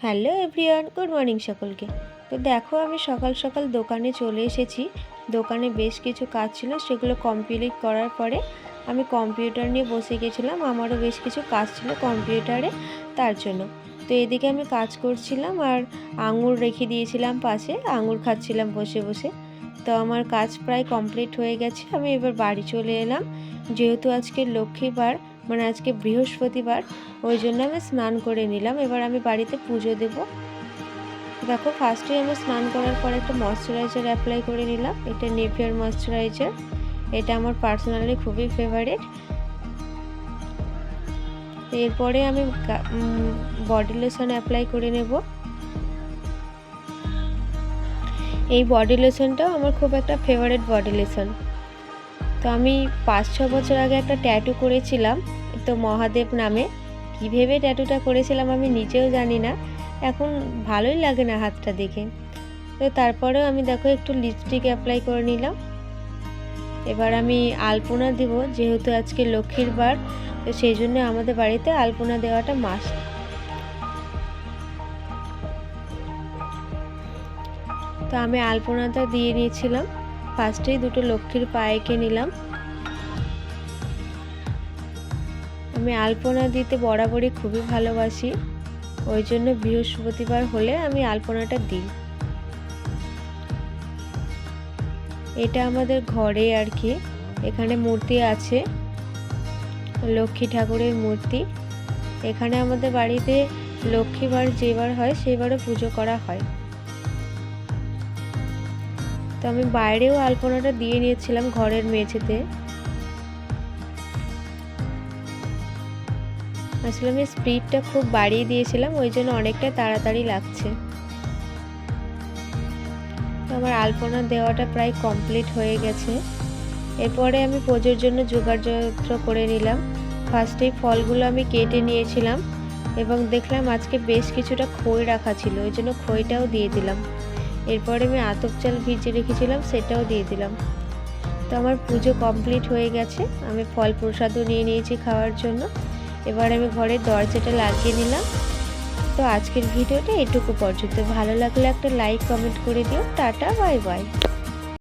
Hello everyone, good morning সকলকে। তো দেখো, আমি সকাল সকাল দোকানে চলে এসেছি। দোকানে বেশ কিছু কাজ ছিল, সেগুলো কমপ্লিট করার পরে আমি কম্পিউটার নিয়ে বসে গেছিলাম। আমারও বেশ কিছু কাজ ছিল কম্পিউটারে, তার জন্য। তো এদিকে আমি কাজ করছিলাম আর আঙুর রেখে দিয়েছিলাম পাশে, আঙুর খাচ্ছিলাম বসে বসে। তো আমার কাজ প্রায় কমপ্লিট হয়ে গেছে। আমি এবার বাড়ি চলে এলাম। যেহেতু আজকে লক্ষ্মীবার, মানে আজকে বৃহস্পতিবার, ওই জন্য আমি স্নান করে নিলাম। এবার আমি বাড়িতে পুজো দেব। দেখো, ফার্স্টে আমি স্নান করার পর একটা ময়শ্চারাইজার অ্যাপ্লাই করে নিলাম। এটা নিভিয়ার ময়শ্চারাইজার। এটা আমার পার্সোনালি খুবই ফেভারিট। এরপরে আমি বডি লোশন অ্যাপ্লাই করে নেব। এই বডি লোশনটাও আমার খুব একটা ফেভারিট বডি লোশন। তো আমি 5-6 বছর আগে একটা ট্যাটু করেছিলাম, তো মহাদেব নামে। কী ভেবে ট্যাটুটা করেছিলাম আমি নিজেও জানি না, এখন ভালোই লাগে না হাতটা দেখে। তো তারপরেও আমি দেখো একটু লিপস্টিক অ্যাপ্লাই করে নিলাম। এবার আমি আলপনা দেব, যেহেতু আজকে লক্ষ্মীর বার, তো সেই জন্য আমাদের বাড়িতে আলপনা দেওয়াটা মাস্ট। তো আমি আলপনাটা দিয়ে নিয়েছিলাম। ফার্স্টেই দুটো লক্ষ্মীর পায়ে এঁকে নিলাম। আমি আলপনা দিতে বরাবরই খুবই ভালোবাসি, ওই জন্য বৃহস্পতিবার হলে আমি আলপনাটা দিই। এটা আমাদের ঘরে আর কি, এখানে মূর্তি আছে, লক্ষ্মী ঠাকুরের মূর্তি। এখানে আমাদের বাড়িতে লক্ষ্মীবার যেবার হয় সেবারও পুজো করা হয়। তো আমি বাইরেও আলপনাটা দিয়ে নিয়েছিলাম ঘরের মেঝেতে। আসলে আমি স্পিডটা খুব বাড়িয়ে দিয়েছিলাম, ওই জন্য অনেকটা তাড়াতাড়ি লাগছে। তো আমার আলপনা দেওয়াটা প্রায় কমপ্লিট হয়ে গেছে। এরপরে আমি পুজোর জন্য যোগাড়যন্ত্র করে নিলাম। ফার্স্টেই ফলগুলো আমি কেটে নিয়েছিলাম এবং দেখলাম আজকে বেশ কিছুটা খই রাখা ছিল, ওই জন্য খইটাও দিয়ে দিলাম। এরপরে আমি আতপ চাল ভিজিয়ে রেখেছিলাম, সেটাও দিয়ে দিলাম। তো আমার পুজো কমপ্লিট হয়ে গেছে। আমি ফল প্রসাদও নিয়ে নিয়েছি খাওয়ার জন্য। এবার আমি ঘরের দরজাটা লাগিয়ে নিলাম। তো আজকের ভিডিওটা এটুকু পর্যন্ত। ভালো লাগলে একটা লাইক কমেন্ট করে দিও। Tata, bye bye.